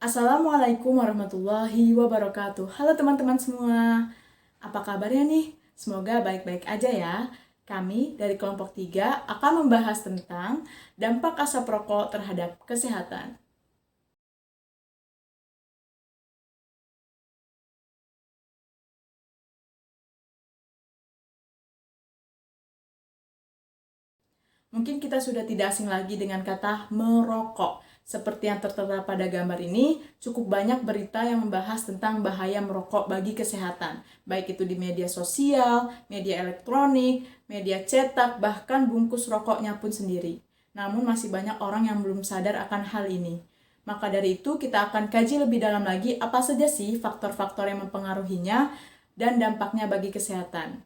Assalamualaikum warahmatullahi wabarakatuh. Halo teman-teman semua, apa kabarnya nih? Semoga baik-baik aja ya. Kami dari kelompok 3 akan membahas tentang dampak asap rokok terhadap kesehatan. Mungkin kita sudah tidak asing lagi dengan kata merokok. Seperti yang tertera pada gambar ini, cukup banyak berita yang membahas tentang bahaya merokok bagi kesehatan, baik itu di media sosial, media elektronik, media cetak, bahkan bungkus rokoknya pun sendiri. Namun masih banyak orang yang belum sadar akan hal ini. Maka dari itu kita akan kaji lebih dalam lagi apa saja sih faktor-faktor yang mempengaruhinya dan dampaknya bagi kesehatan.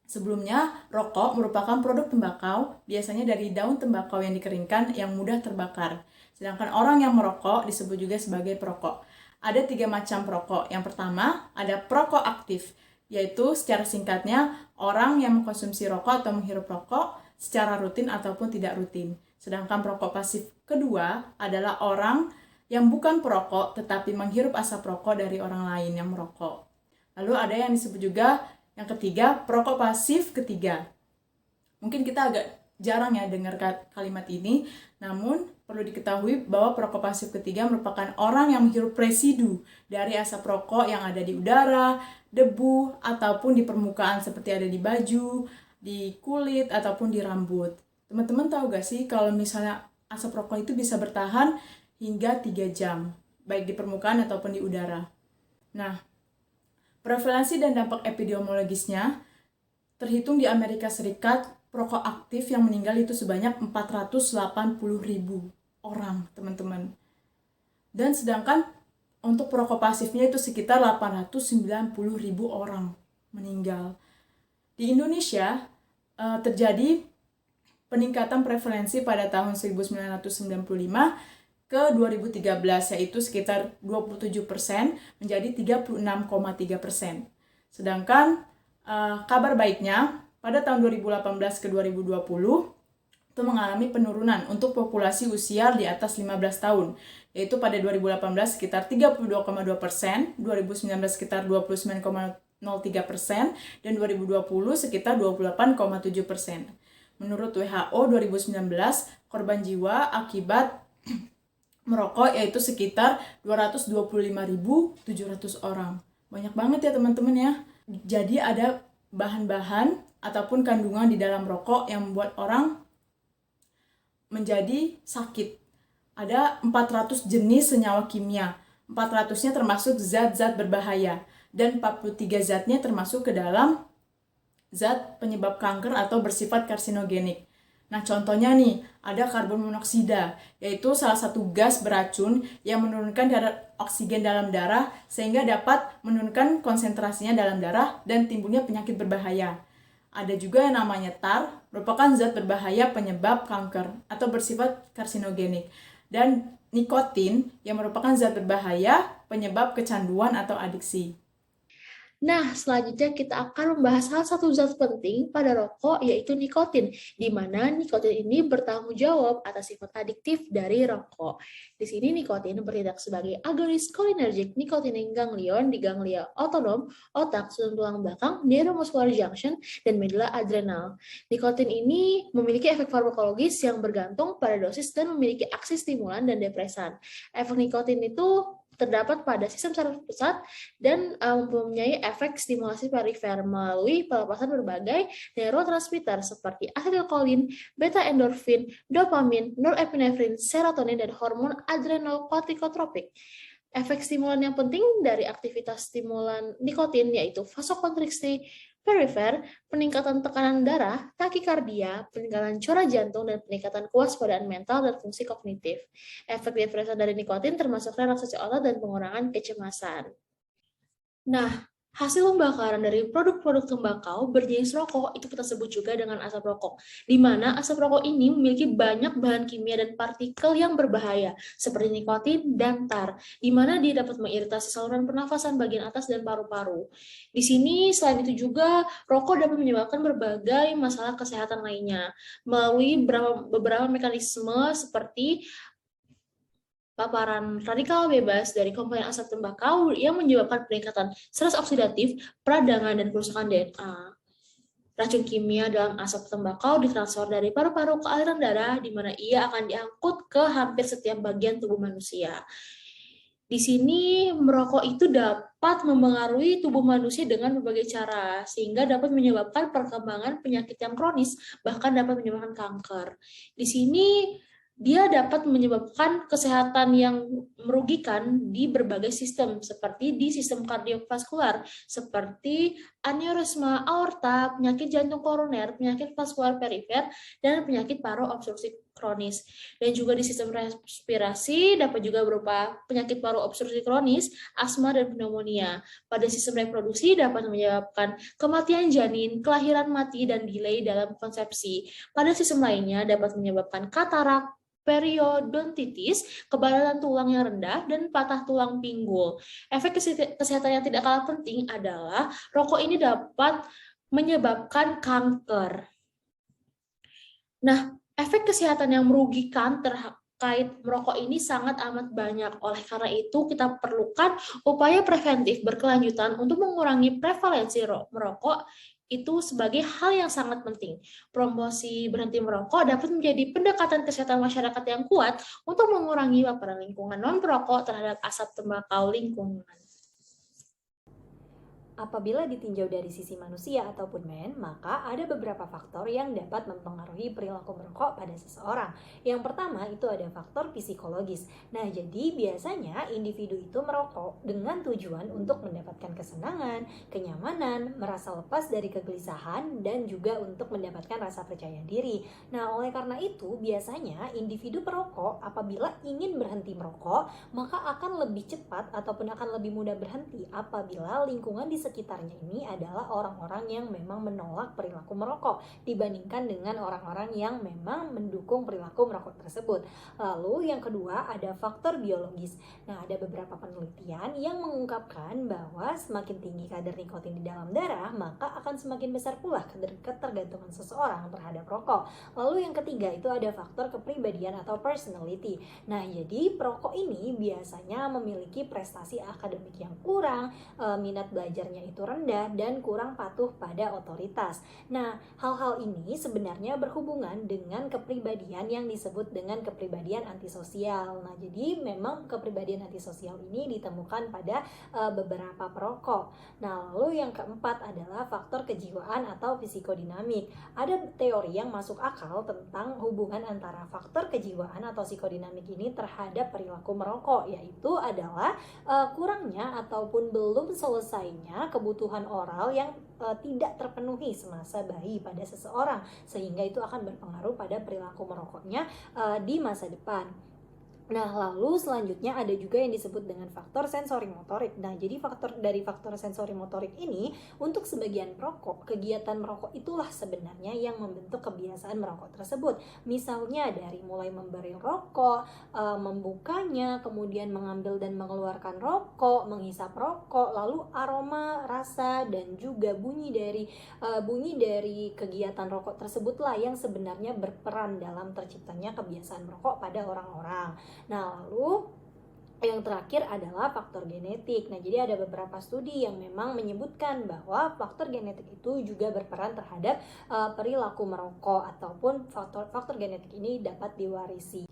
Sebelumnya, rokok merupakan produk tembakau, biasanya dari daun tembakau yang dikeringkan yang mudah terbakar. Sedangkan orang yang merokok disebut juga sebagai perokok. Ada 3 macam perokok. Yang pertama, ada perokok aktif, yaitu secara singkatnya, orang yang mengkonsumsi rokok atau menghirup rokok secara rutin ataupun tidak rutin. Sedangkan perokok pasif kedua adalah orang yang bukan perokok tetapi menghirup asap rokok dari orang lain yang merokok. Lalu ada yang disebut juga yang ketiga, perokok pasif ketiga. Mungkin kita agak jarang ya dengar kalimat ini, namun perlu diketahui bahwa perokok pasif ketiga merupakan orang yang menghirup residu dari asap rokok yang ada di udara, debu, ataupun di permukaan seperti ada di baju, di kulit, ataupun di rambut. Teman-teman tahu gak sih kalau misalnya asap rokok itu bisa bertahan hingga 3 jam, baik di permukaan ataupun di udara. Nah, prevalensi dan dampak epidemiologisnya terhitung di Amerika Serikat, perokok aktif yang meninggal itu sebanyak 480.000 orang, teman-teman. Dan sedangkan untuk perokok pasifnya itu sekitar 890.000 orang meninggal. Di Indonesia terjadi peningkatan prevalensi pada tahun 1995 ke 2013, yaitu sekitar 27% menjadi 36,3%. Sedangkan kabar baiknya pada tahun 2018 ke 2020 itu mengalami penurunan untuk populasi usia di atas 15 tahun, yaitu pada 2018 sekitar 32,2%, 2019 sekitar 29,03%, dan 2020 sekitar 28,7%. Menurut WHO 2019, korban jiwa akibat merokok yaitu sekitar 225.700 orang. Banyak banget ya teman-teman ya. Jadi ada bahan-bahan ataupun kandungan di dalam rokok yang membuat orang menjadi sakit. Ada 400 jenis senyawa kimia. 400-nya termasuk zat-zat berbahaya. Dan 43 zatnya termasuk ke dalam zat penyebab kanker atau bersifat karsinogenik. Nah, contohnya nih, ada karbon monoksida, yaitu salah satu gas beracun yang menurunkan kadar oksigen dalam darah sehingga dapat menurunkan konsentrasinya dalam darah dan timbulnya penyakit berbahaya. Ada juga yang namanya tar, merupakan zat berbahaya penyebab kanker atau bersifat karsinogenik. Dan nikotin yang merupakan zat berbahaya penyebab kecanduan atau adiksi. Nah, selanjutnya kita akan membahas salah satu zat penting pada rokok, yaitu nikotin, di mana nikotin ini bertanggung jawab atas sifat adiktif dari rokok. Di sini nikotin bertindak sebagai agonis cholinergic nicotinic ganglion di ganglia otonom, otak, susun tulang belakang, neuromuscular junction, dan medula adrenal. Nikotin ini memiliki efek farmakologis yang bergantung pada dosis dan memiliki aksi stimulan dan depresan. Efek nikotin itu terdapat pada sistem saraf pusat dan mempunyai efek stimulasi perifer melalui pelepasan berbagai neurotransmitter seperti asetilkolin, beta-endorfin, dopamin, norepinefrin, serotonin, dan hormon adrenokortikotropik. Efek stimulan yang penting dari aktivitas stimulan nikotin yaitu vasokonstriksi perifer, peningkatan tekanan darah, takikardia, peningkatan cora jantung, dan peningkatan kewaspadaan mental dan fungsi kognitif. Efek depresan dari nikotin termasuk relaksasi otot dan pengurangan kecemasan. Nah, hasil pembakaran dari produk-produk tembakau berjenis rokok itu kita sebut juga dengan asap rokok, di mana asap rokok ini memiliki banyak bahan kimia dan partikel yang berbahaya, seperti nikotin dan tar, di mana dia dapat mengiritasi saluran pernafasan bagian atas dan paru-paru. Di sini, selain itu juga, rokok dapat menyebabkan berbagai masalah kesehatan lainnya, melalui beberapa mekanisme seperti paparan radikal bebas dari komponen asap tembakau yang menyebabkan peningkatan stres oksidatif, peradangan, dan kerusakan DNA. Racun kimia dalam asap tembakau ditransfer dari paru-paru ke aliran darah, di mana ia akan diangkut ke hampir setiap bagian tubuh manusia. Di sini merokok itu dapat mempengaruhi tubuh manusia dengan berbagai cara, sehingga dapat menyebabkan perkembangan penyakit yang kronis, bahkan dapat menyebabkan kanker. Di sini dia dapat menyebabkan kesehatan yang merugikan di berbagai sistem, seperti di sistem kardiovaskular, seperti aneurisma aorta, penyakit jantung koroner, penyakit vaskular perifer, dan penyakit paru obstruksi kronis. Dan juga di sistem respirasi dapat juga berupa penyakit paru obstruksi kronis, asma, dan pneumonia. Pada sistem reproduksi dapat menyebabkan kematian janin, kelahiran mati, dan delay dalam konsepsi. Pada sistem lainnya dapat menyebabkan katarak, periodontitis, kepadatan tulang yang rendah, dan patah tulang pinggul. Efek kesehatan yang tidak kalah penting adalah rokok ini dapat menyebabkan kanker. Nah, efek kesehatan yang merugikan terkait merokok ini sangat amat banyak. Oleh karena itu, kita perlukan upaya preventif berkelanjutan untuk mengurangi prevalensi merokok itu sebagai hal yang sangat penting. Promosi berhenti merokok dapat menjadi pendekatan kesehatan masyarakat yang kuat untuk mengurangi paparan lingkungan non-perokok terhadap asap tembakau lingkungan. Apabila ditinjau dari sisi manusia ataupun maka ada beberapa faktor yang dapat mempengaruhi perilaku merokok pada seseorang. Yang pertama itu ada faktor psikologis. Nah, jadi biasanya individu itu merokok dengan tujuan untuk mendapatkan kesenangan, kenyamanan, merasa lepas dari kegelisahan, dan juga untuk mendapatkan rasa percaya diri. Nah, oleh karena itu biasanya individu perokok apabila ingin berhenti merokok, maka akan lebih cepat ataupun akan lebih mudah berhenti apabila lingkungan di sekitarnya ini adalah orang-orang yang memang menolak perilaku merokok dibandingkan dengan orang-orang yang memang mendukung perilaku merokok tersebut. Lalu yang kedua ada faktor biologis. Nah, ada beberapa penelitian yang mengungkapkan bahwa semakin tinggi kadar nikotin di dalam darah, maka akan semakin besar pula ketergantungan seseorang terhadap rokok. Lalu yang ketiga itu ada faktor kepribadian atau personality. Nah, jadi perokok ini biasanya memiliki prestasi akademik yang kurang, minat belajarnya itu rendah, dan kurang patuh pada otoritas. Nah, hal-hal ini sebenarnya berhubungan dengan kepribadian yang disebut dengan kepribadian antisosial. Nah, jadi memang kepribadian antisosial ini ditemukan pada beberapa perokok. Nah, lalu yang keempat adalah faktor kejiwaan atau psikodinamik. Ada teori yang masuk akal tentang hubungan antara faktor kejiwaan atau psikodinamik ini terhadap perilaku merokok, yaitu adalah kurangnya ataupun belum selesainya kebutuhan oral yang tidak terpenuhi semasa bayi pada seseorang, sehingga itu akan berpengaruh pada perilaku merokoknya di masa depan. Nah, lalu selanjutnya ada juga yang disebut dengan faktor sensori motorik. Nah, jadi faktor sensori motorik ini untuk sebagian perokok, kegiatan merokok itulah sebenarnya yang membentuk kebiasaan merokok tersebut. Misalnya dari mulai memberi rokok, membukanya, kemudian mengambil dan mengeluarkan rokok, menghisap rokok, lalu aroma, rasa, dan juga bunyi dari kegiatan rokok tersebutlah yang sebenarnya berperan dalam terciptanya kebiasaan merokok pada orang-orang. Nah, lalu yang terakhir adalah faktor genetik. Nah, jadi ada beberapa studi yang memang menyebutkan bahwa faktor genetik itu juga berperan terhadap perilaku merokok ataupun faktor genetik ini dapat diwarisi.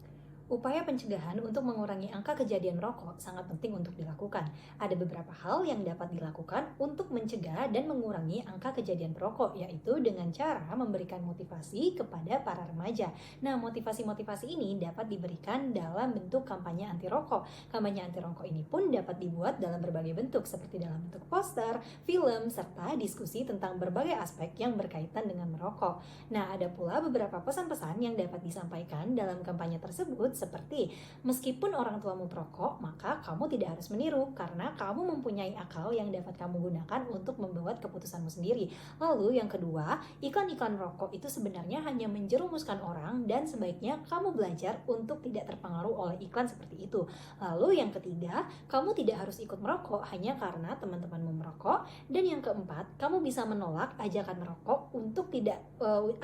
Upaya pencegahan untuk mengurangi angka kejadian merokok sangat penting untuk dilakukan. Ada beberapa hal yang dapat dilakukan untuk mencegah dan mengurangi angka kejadian merokok, yaitu dengan cara memberikan motivasi kepada para remaja. Nah, motivasi-motivasi ini dapat diberikan dalam bentuk kampanye anti rokok. Kampanye anti rokok ini pun dapat dibuat dalam berbagai bentuk, seperti dalam bentuk poster, film, serta diskusi tentang berbagai aspek yang berkaitan dengan merokok. Nah, ada pula beberapa pesan-pesan yang dapat disampaikan dalam kampanye tersebut, seperti meskipun orang tuamu perokok, maka kamu tidak harus meniru karena kamu mempunyai akal yang dapat kamu gunakan untuk membuat keputusanmu sendiri. Lalu yang kedua, iklan-iklan rokok itu sebenarnya hanya menjerumuskan orang dan sebaiknya kamu belajar untuk tidak terpengaruh oleh iklan seperti itu. Lalu yang ketiga, kamu tidak harus ikut merokok hanya karena teman-temanmu merokok. Dan yang keempat, kamu bisa menolak ajakan merokok untuk tidak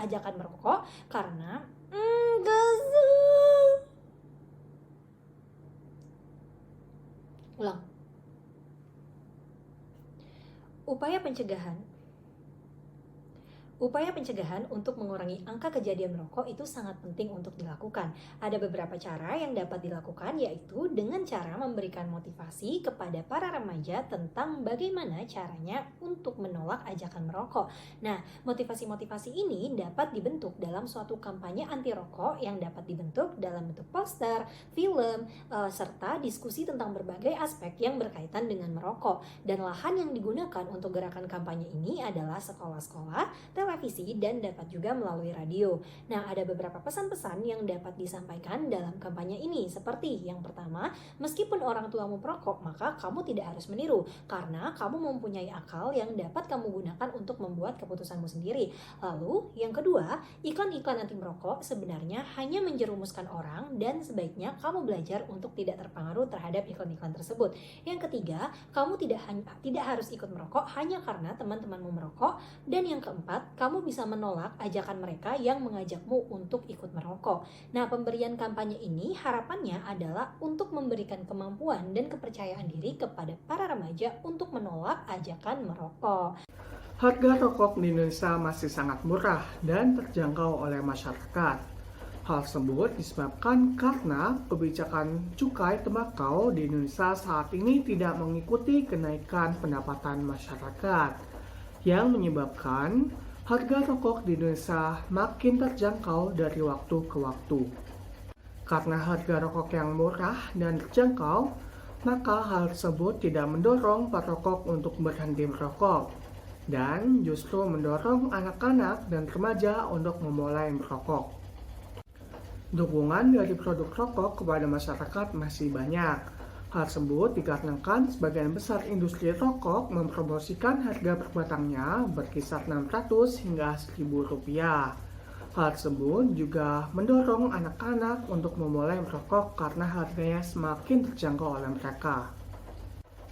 ajakan merokok karena Ulang. Upaya pencegahan untuk mengurangi angka kejadian merokok itu sangat penting untuk dilakukan. Ada beberapa cara yang dapat dilakukan, yaitu dengan cara memberikan motivasi kepada para remaja tentang bagaimana caranya untuk menolak ajakan merokok. Nah, motivasi-motivasi ini dapat dibentuk dalam suatu kampanye anti rokok yang dapat dibentuk dalam bentuk poster, film, serta diskusi tentang berbagai aspek yang berkaitan dengan merokok. Dan lahan yang digunakan untuk gerakan kampanye ini adalah sekolah-sekolah, televisi, dan dapat juga melalui radio. Nah, ada beberapa pesan-pesan yang dapat disampaikan dalam kampanye ini, seperti yang pertama, meskipun orang tuamu perokok, maka kamu tidak harus meniru, karena kamu mempunyai akal yang dapat kamu gunakan untuk membuat keputusanmu sendiri. Lalu, yang kedua, iklan-iklan anti merokok sebenarnya hanya menjerumuskan orang, dan sebaiknya kamu belajar untuk tidak terpengaruh terhadap iklan-iklan tersebut. Yang ketiga, kamu tidak harus ikut merokok hanya karena teman-temanmu merokok. Dan yang keempat, kamu bisa menolak ajakan mereka yang mengajakmu untuk ikut merokok. Nah, pemberian kampanye ini harapannya adalah untuk memberikan kemampuan dan kepercayaan diri kepada para remaja untuk menolak ajakan merokok. Harga rokok di Indonesia masih sangat murah dan terjangkau oleh masyarakat. Hal tersebut disebabkan karena kebijakan cukai tembakau di Indonesia saat ini tidak mengikuti kenaikan pendapatan masyarakat, yang menyebabkan harga rokok di Indonesia makin terjangkau dari waktu ke waktu. Karena harga rokok yang murah dan terjangkau, maka hal tersebut tidak mendorong perokok untuk berhenti merokok, dan justru mendorong anak-anak dan remaja untuk memulai merokok. Dukungan dari produk rokok kepada masyarakat masih banyak. Hal tersebut dikarenakan sebagian besar industri rokok mempromosikan harga per batangnya berkisar 600 hingga 1.000 rupiah. Hal tersebut juga mendorong anak-anak untuk memulai merokok karena harganya semakin terjangkau oleh mereka.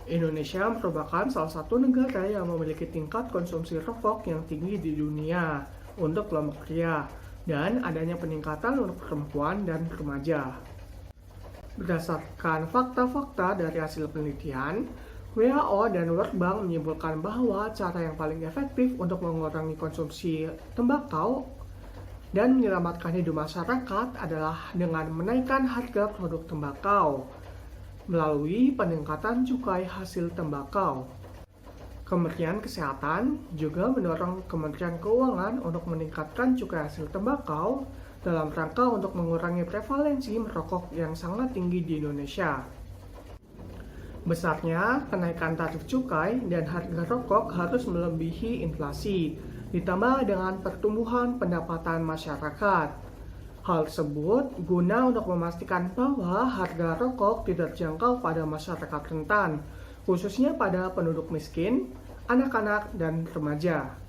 Indonesia merupakan salah satu negara yang memiliki tingkat konsumsi rokok yang tinggi di dunia untuk kelompok pria, dan adanya peningkatan untuk perempuan dan remaja. Berdasarkan fakta-fakta dari hasil penelitian, WHO dan World Bank menyimpulkan bahwa cara yang paling efektif untuk mengurangi konsumsi tembakau dan menyelamatkan hidup masyarakat adalah dengan menaikkan harga produk tembakau melalui peningkatan cukai hasil tembakau. Kementerian Kesehatan juga mendorong Kementerian Keuangan untuk meningkatkan cukai hasil tembakau dalam rangka untuk mengurangi prevalensi merokok yang sangat tinggi di Indonesia. Besarnya kenaikan tarif cukai dan harga rokok harus melebihi inflasi, ditambah dengan pertumbuhan pendapatan masyarakat. Hal tersebut guna untuk memastikan bahwa harga rokok tidak terjangkau pada masyarakat rentan, khususnya pada penduduk miskin, anak-anak, dan remaja.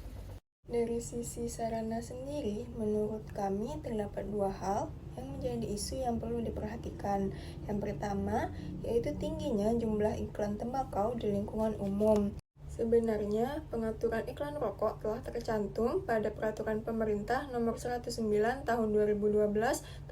Dari sisi sarana sendiri, menurut kami terdapat dua hal yang menjadi isu yang perlu diperhatikan. Yang pertama, yaitu tingginya jumlah iklan tembakau di lingkungan umum. Sebenarnya, pengaturan iklan rokok telah tercantum pada Peraturan Pemerintah Nomor 109 Tahun 2012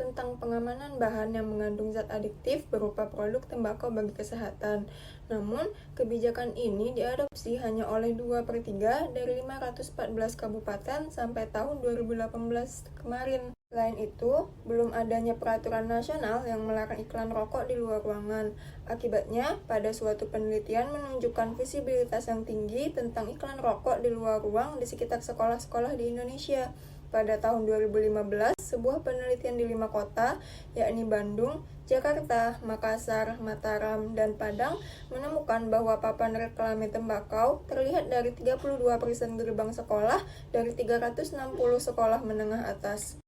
tentang pengamanan bahan yang mengandung zat adiktif berupa produk tembakau bagi kesehatan. Namun, kebijakan ini diadopsi hanya oleh 2/3 dari 514 kabupaten sampai tahun 2018 kemarin. Selain itu, belum adanya peraturan nasional yang melarang iklan rokok di luar ruangan. Akibatnya, pada suatu penelitian menunjukkan visibilitas yang tinggi tentang iklan rokok di luar ruang di sekitar sekolah-sekolah di Indonesia. Pada tahun 2015, sebuah penelitian di 5 kota, yakni Bandung, Jakarta, Makassar, Mataram, dan Padang, menemukan bahwa papan reklame tembakau terlihat dari 32% gerbang sekolah dari 360 sekolah menengah atas.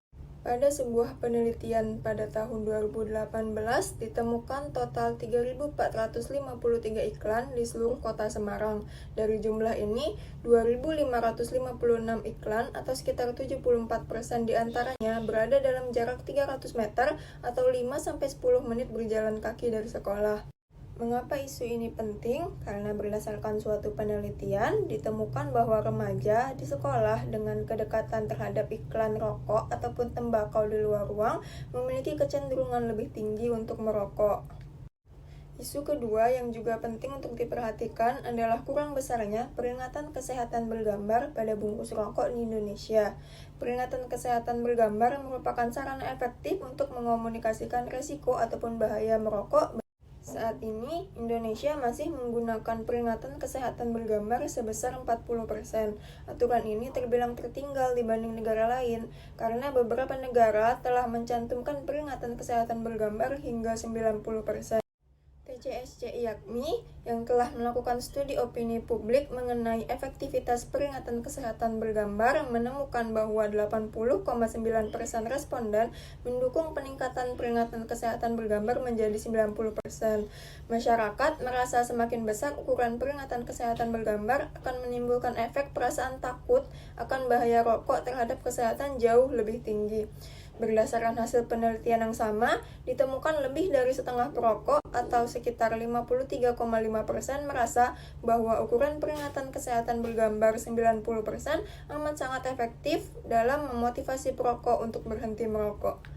Pada sebuah penelitian pada tahun 2018, ditemukan total 3.453 iklan di seluruh kota Semarang. Dari jumlah ini, 2.556 iklan atau sekitar 74% diantaranya berada dalam jarak 300 meter atau 5-10 menit berjalan kaki dari sekolah. Mengapa isu ini penting? Karena berdasarkan suatu penelitian, ditemukan bahwa remaja di sekolah dengan kedekatan terhadap iklan rokok ataupun tembakau di luar ruang memiliki kecenderungan lebih tinggi untuk merokok. Isu kedua yang juga penting untuk diperhatikan adalah kurang besarnya peringatan kesehatan bergambar pada bungkus rokok di Indonesia. Peringatan kesehatan bergambar merupakan sarana efektif untuk mengomunikasikan risiko ataupun bahaya merokok. Saat ini, Indonesia masih menggunakan peringatan kesehatan bergambar sebesar 40%. Aturan ini terbilang tertinggal dibanding negara lain, karena beberapa negara telah mencantumkan peringatan kesehatan bergambar hingga 90%. TCSC IAKMI yang telah melakukan studi opini publik mengenai efektivitas peringatan kesehatan bergambar menemukan bahwa 80,9% responden mendukung peningkatan peringatan kesehatan bergambar menjadi 90%. Masyarakat merasa semakin besar ukuran peringatan kesehatan bergambar akan menimbulkan efek perasaan takut akan bahaya rokok terhadap kesehatan jauh lebih tinggi. Berdasarkan hasil penelitian yang sama, ditemukan lebih dari setengah perokok atau sekitar 53,5% merasa bahwa ukuran peringatan kesehatan bergambar 90% amat sangat efektif dalam memotivasi perokok untuk berhenti merokok.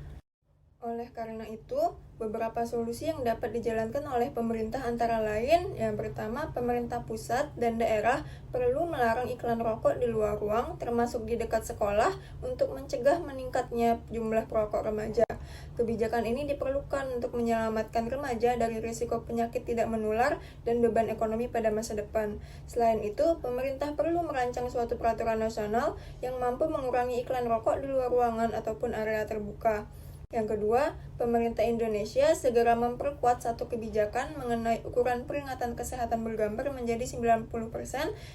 Oleh karena itu, beberapa solusi yang dapat dijalankan oleh pemerintah antara lain, yang pertama, pemerintah pusat dan daerah perlu melarang iklan rokok di luar ruang, termasuk di dekat sekolah, untuk mencegah meningkatnya jumlah perokok remaja. Kebijakan ini diperlukan untuk menyelamatkan remaja dari risiko penyakit tidak menular dan beban ekonomi pada masa depan. Selain itu, pemerintah perlu merancang suatu peraturan nasional yang mampu mengurangi iklan rokok di luar ruangan ataupun area terbuka. Yang kedua, pemerintah Indonesia segera memperkuat satu kebijakan mengenai ukuran peringatan kesehatan bergambar menjadi 90%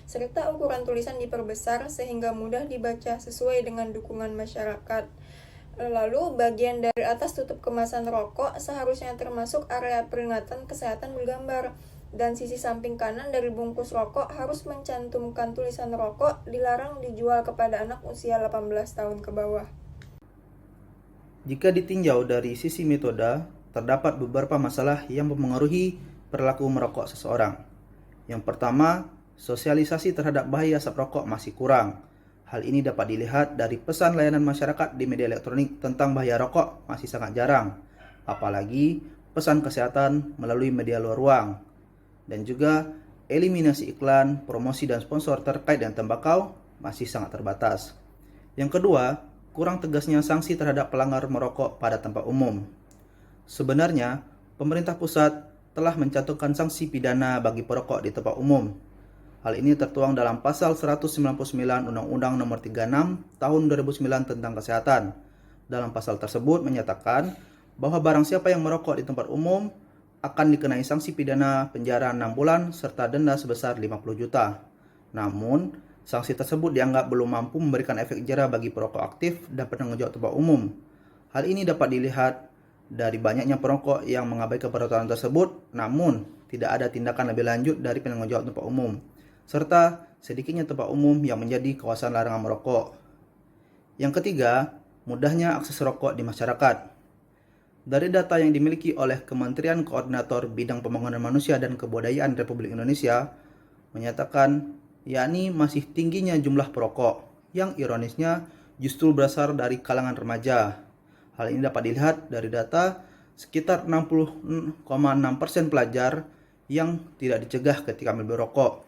serta ukuran tulisan diperbesar sehingga mudah dibaca sesuai dengan dukungan masyarakat. Lalu, bagian dari atas tutup kemasan rokok seharusnya termasuk area peringatan kesehatan bergambar. Dan sisi samping kanan dari bungkus rokok harus mencantumkan tulisan rokok dilarang dijual kepada anak usia 18 tahun ke bawah. Jika ditinjau dari sisi metode, terdapat beberapa masalah yang mempengaruhi perilaku merokok seseorang. Yang pertama, sosialisasi terhadap bahaya asap rokok masih kurang. Hal ini dapat dilihat dari pesan layanan masyarakat di media elektronik tentang bahaya rokok masih sangat jarang, apalagi pesan kesehatan melalui media luar ruang. Dan juga eliminasi iklan, promosi dan sponsor terkait dengan tembakau masih sangat terbatas. Yang kedua, kurang tegasnya sanksi terhadap pelanggar merokok pada tempat umum. Sebenarnya, pemerintah pusat telah mencantumkan sanksi pidana bagi perokok di tempat umum. Hal ini tertuang dalam pasal 199 Undang-Undang Nomor 36 Tahun 2009 tentang Kesehatan. Dalam pasal tersebut menyatakan bahwa barang siapa yang merokok di tempat umum akan dikenai sanksi pidana penjara 6 bulan serta denda sebesar 50 juta. Namun, sanksi tersebut dianggap belum mampu memberikan efek jera bagi perokok aktif dan penanggung jawab tempat umum. Hal ini dapat dilihat dari banyaknya perokok yang mengabaikan peraturan tersebut, namun tidak ada tindakan lebih lanjut dari penanggung jawab tempat umum, serta sedikitnya tempat umum yang menjadi kawasan larangan merokok. Yang ketiga, mudahnya akses rokok di masyarakat. Dari data yang dimiliki oleh Kementerian Koordinator Bidang Pembangunan Manusia dan Kebudayaan Republik Indonesia menyatakan yakni masih tingginya jumlah perokok, yang ironisnya justru berasal dari kalangan remaja. Hal ini dapat dilihat dari data sekitar 60,6% pelajar yang tidak dicegah ketika membeli rokok.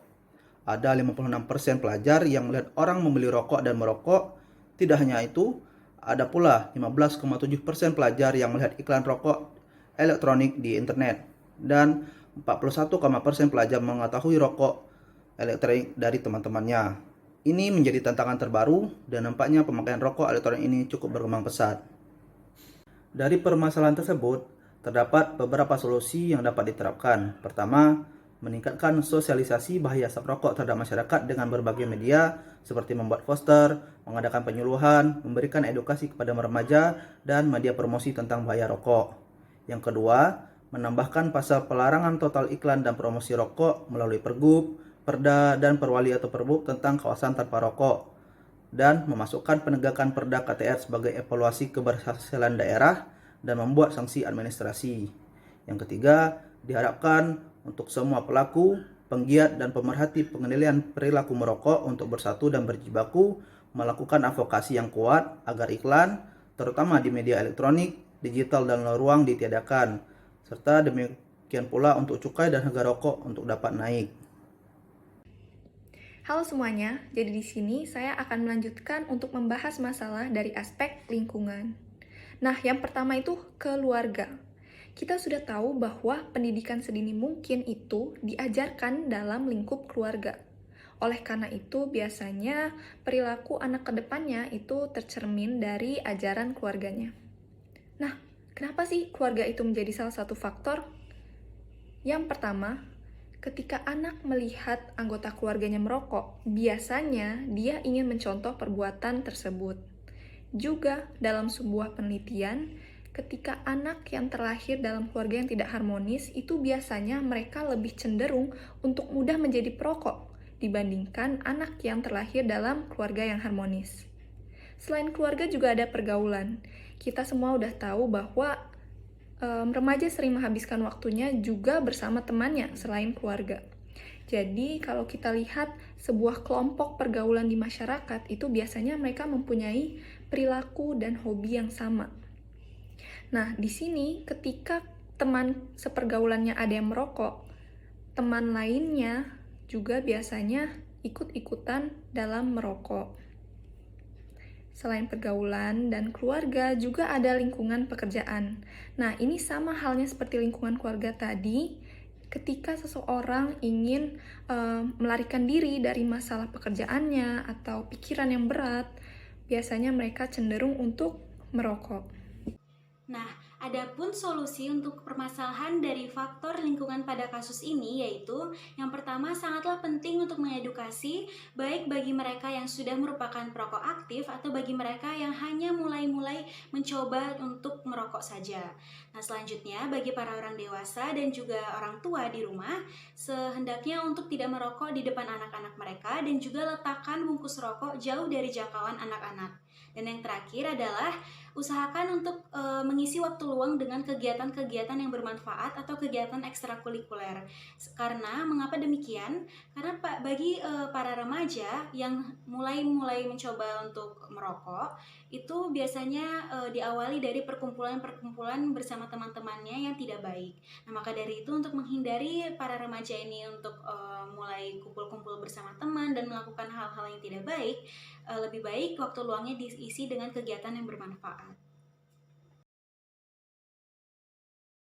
Ada 56% pelajar yang melihat orang membeli rokok dan merokok. Tidak hanya itu, ada pula 15,7% pelajar yang melihat iklan rokok elektronik di internet. Dan 41,% pelajar mengetahui rokok elektronik dari teman-temannya. Ini menjadi tantangan terbaru dan nampaknya pemakaian rokok elektronik ini cukup berkembang pesat. Dari permasalahan tersebut, terdapat beberapa solusi yang dapat diterapkan. Pertama, meningkatkan sosialisasi bahaya asap rokok terhadap masyarakat dengan berbagai media seperti membuat poster, mengadakan penyuluhan, memberikan edukasi kepada remaja, dan media promosi tentang bahaya rokok. Yang kedua, menambahkan pasal pelarangan total iklan dan promosi rokok melalui Pergub, Perda, dan Perwali atau Perbuk tentang kawasan tanpa rokok, dan memasukkan penegakan Perda KTR sebagai evaluasi keberhasilan daerah dan membuat sanksi administrasi. Yang ketiga, diharapkan untuk semua pelaku, penggiat, dan pemerhati pengendalian perilaku merokok untuk bersatu dan berjibaku melakukan advokasi yang kuat agar iklan, terutama di media elektronik, digital, dan luar ruang ditiadakan, serta demi Demikian pula untuk cukai dan harga rokok untuk dapat naik. Halo semuanya, jadi di sini saya akan melanjutkan untuk membahas masalah dari aspek lingkungan. Nah, yang pertama itu keluarga. Kita sudah tahu bahwa pendidikan sedini mungkin itu diajarkan dalam lingkup keluarga. Oleh karena itu, biasanya perilaku anak ke depannya itu tercermin dari ajaran keluarganya. Nah, kenapa sih keluarga itu menjadi salah satu faktor? Yang pertama, ketika anak melihat anggota keluarganya merokok, biasanya dia ingin mencontoh perbuatan tersebut. Juga dalam sebuah penelitian, ketika anak yang terlahir dalam keluarga yang tidak harmonis, itu biasanya mereka lebih cenderung untuk mudah menjadi perokok dibandingkan anak yang terlahir dalam keluarga yang harmonis. Selain keluarga juga ada pergaulan. Kita semua udah tahu bahwa remaja sering menghabiskan waktunya juga bersama temannya selain keluarga. Jadi kalau kita lihat sebuah kelompok pergaulan di masyarakat itu biasanya mereka mempunyai perilaku dan hobi yang sama. Nah, di sini ketika teman sepergaulannya ada yang merokok, teman lainnya juga biasanya ikut-ikutan dalam merokok. Selain pergaulan dan keluarga, juga ada lingkungan pekerjaan. Nah, ini sama halnya seperti lingkungan keluarga tadi. Ketika seseorang ingin melarikan diri dari masalah pekerjaannya atau pikiran yang berat, biasanya mereka cenderung untuk merokok. Nah, adapun solusi untuk permasalahan dari faktor lingkungan pada kasus ini yaitu yang pertama sangatlah penting untuk mengedukasi baik bagi mereka yang sudah merupakan perokok aktif atau bagi mereka yang hanya mulai-mulai mencoba untuk merokok saja. Nah, selanjutnya bagi para orang dewasa dan juga orang tua di rumah sehendaknya untuk tidak merokok di depan anak-anak mereka dan juga letakkan bungkus rokok jauh dari jangkauan anak-anak. Dan yang terakhir adalah usahakan untuk mengisi waktu luang dengan kegiatan-kegiatan yang bermanfaat atau kegiatan ekstrakurikuler. Karena mengapa demikian? Karena bagi para remaja yang mulai mencoba untuk merokok, itu biasanya diawali dari perkumpulan-perkumpulan bersama teman-temannya yang tidak baik. Nah, maka dari itu untuk menghindari para remaja ini untuk mulai kumpul-kumpul bersama teman dan melakukan hal-hal yang tidak baik, lebih baik waktu luangnya diisi dengan kegiatan yang bermanfaat.